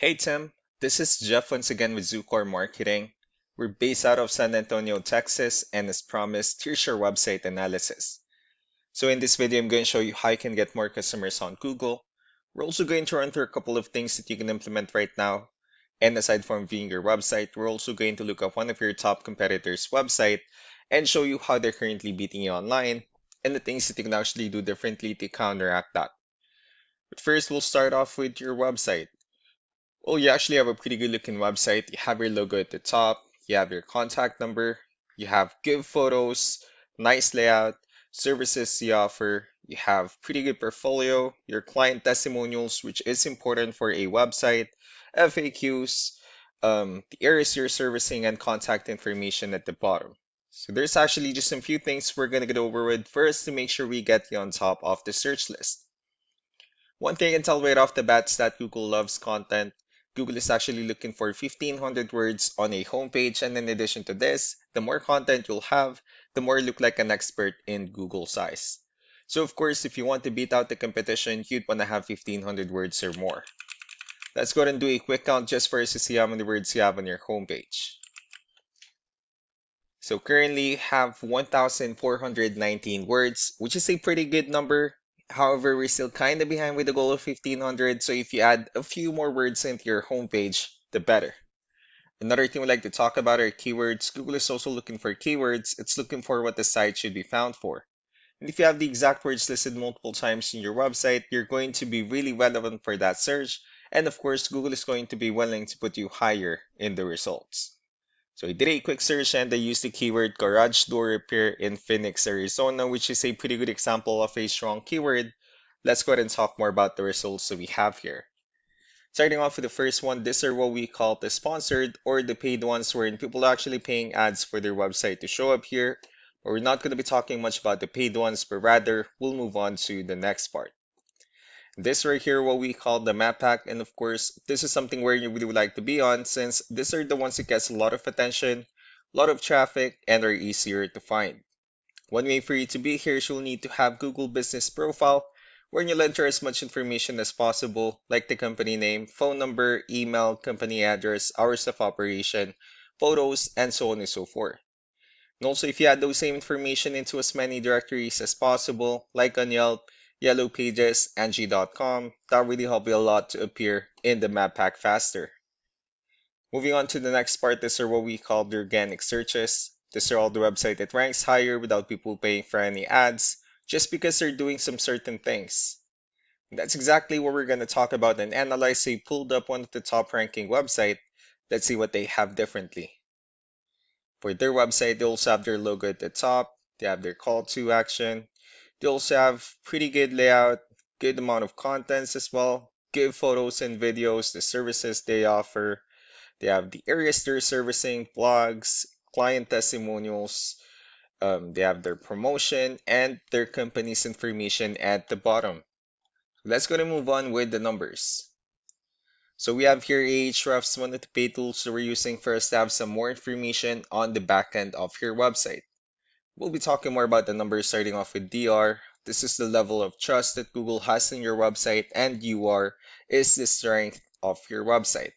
Hey Tim, this is Jeff once again with Zucore Marketing. We're based out of San Antonio, Texas, and as promised, here's your website analysis. So in this video, I'm going to show you how you can get more customers on Google. We're also going to run through a couple of things that you can implement right now. And aside from viewing your website, we're also going to look up one of your top competitors' website and show you how they're currently beating you online and the things that you can actually do differently to counteract that. But first, we'll start off with your website. Well, you actually have a pretty good looking website. You have your logo at the top, you have your contact number, you have good photos, nice layout, services you offer, you have pretty good portfolio, your client testimonials, which is important for a website, FAQs, the areas you're servicing, and contact information at the bottom. So there's actually just some few things we're gonna get over with first to make sure we get you on top of the search list. One thing I can tell right off the bat is that Google loves content. Google is actually looking for 1,500 words on a homepage, and in addition to this, the more content you'll have, the more you look like an expert in Google size. So of course, if you want to beat out the competition, you'd want to have 1,500 words or more. Let's go ahead and do a quick count just for us to see how many words you have on your homepage. So currently you have 1,419 words, which is a pretty good number. However, we're still kind of behind with the goal of 1,500, so if you add a few more words into your homepage, the better. Another thing we like to talk about are keywords. Google is also looking for keywords. It's looking for what the site should be found for. And if you have the exact words listed multiple times in your website, you're going to be really relevant for that search. And of course, Google is going to be willing to put you higher in the results. So I did a quick search and I used the keyword garage door repair in Phoenix, Arizona, which is a pretty good example of a strong keyword. Let's go ahead and talk more about the results that we have here. Starting off with the first one, these are what we call the sponsored or the paid ones, wherein people are actually paying ads for their website to show up here. But we're not going to be talking much about the paid ones, but rather we'll move on to the next part. This right here, what we call the map pack, and of course, this is something where you really would like to be on since these are the ones that gets a lot of attention, a lot of traffic, and are easier to find. One way for you to be here is you'll need to have Google Business Profile, where you'll enter as much information as possible, like the company name, phone number, email, company address, hours of operation, photos, and so on and so forth. And also, if you add those same information into as many directories as possible, like on Yelp, Yellow Pages, Angie.com, that really help you a lot to appear in the map pack faster. Moving on to the next part, these are what we call the organic searches. These are all the website that ranks higher without people paying for any ads, just because they're doing some certain things. And that's exactly what we're going to talk about and analyze. So we pulled up one of the top ranking website. Let's see what they have differently. For their website, they also have their logo at the top. They have their call to action. They also have pretty good layout, good amount of contents as well, good photos and videos, the services they offer. They have the areas they're servicing, blogs, client testimonials. They have their promotion and their company's information at the bottom. Let's go to move on with the numbers. So we have here Ahrefs, one of the paid tools that we're using for us to have some more information on the back end of your website. We'll be talking more about the numbers starting off with DR. This is the level of trust that Google has in your website, and UR is the strength of your website.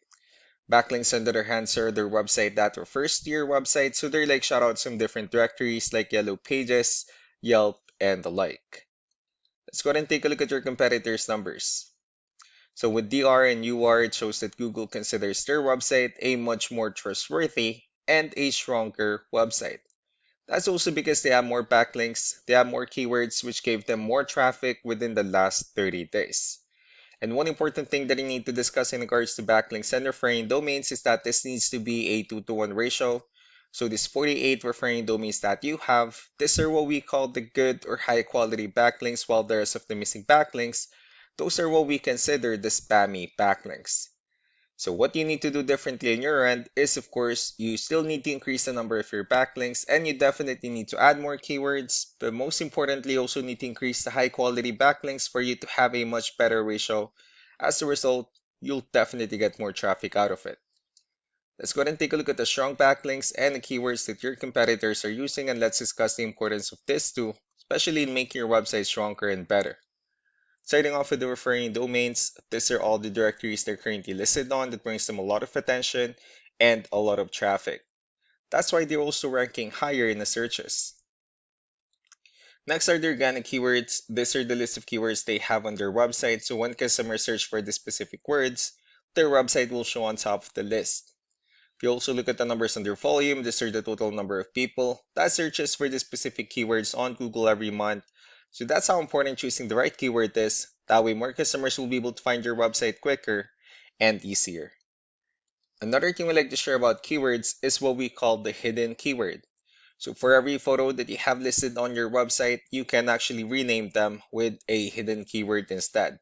Backlinks, on the other hand, are their website that refers to your website, so they're like shoutouts from different directories like Yellow Pages, Yelp, and the like. Let's go ahead and take a look at your competitors' numbers. So with DR and UR, it shows that Google considers their website a much more trustworthy and a stronger website. That's also because they have more backlinks, they have more keywords, which gave them more traffic within the last 30 days. And one important thing that you need to discuss in regards to backlinks and referring domains is that this needs to be a 2-to-1 ratio. So this 48 referring domains that you have, these are what we call the good or high quality backlinks, while the rest of the missing backlinks, those are what we consider the spammy backlinks. So what you need to do differently on your end is, of course, you still need to increase the number of your backlinks, and you definitely need to add more keywords, but most importantly, you also need to increase the high quality backlinks for you to have a much better ratio. As a result, you'll definitely get more traffic out of it. Let's go ahead and take a look at the strong backlinks and the keywords that your competitors are using, and let's discuss the importance of this too, especially in making your website stronger and better. Starting off with the referring domains, these are all the directories they're currently listed on that brings them a lot of attention and a lot of traffic. That's why they're also ranking higher in the searches. Next are the organic keywords. These are the list of keywords they have on their website, so when customers search for the specific words, their website will show on top of the list. If you also look at the numbers on their volume, these are the total number of people that searches for the specific keywords on Google every month. So that's how important choosing the right keyword is. That way more customers will be able to find your website quicker and easier. Another thing we like to share about keywords is what we call the hidden keyword. So for every photo that you have listed on your website, you can actually rename them with a hidden keyword instead.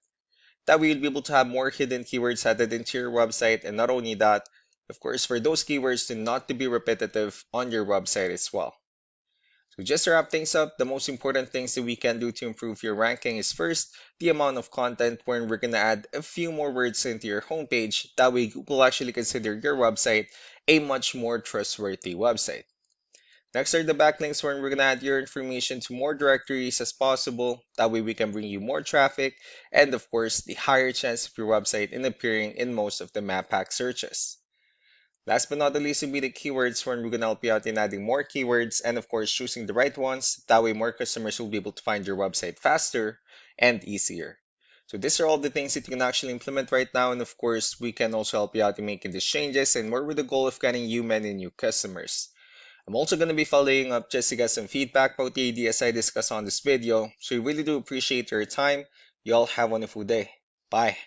That way you'll be able to have more hidden keywords added into your website, and not only that, of course, for those keywords to not to be repetitive on your website as well. So just to wrap things up, the most important things that we can do to improve your ranking is first, the amount of content wherein we're going to add a few more words into your homepage. That way Google actually consider your website a much more trustworthy website. Next are the backlinks where we're going to add your information to more directories as possible. That way we can bring you more traffic and of course the higher chance of your website in appearing in most of the map pack searches. Last but not the least will be the keywords where we're going to help you out in adding more keywords and of course choosing the right ones. That way more customers will be able to find your website faster and easier. So these are all the things that you can actually implement right now, and of course we can also help you out in making these changes and more with the goal of getting you many new customers. I'm also going to be following up just to get some feedback about the ideas I discussed on this video, so I really do appreciate your time. You all have a wonderful day. Bye.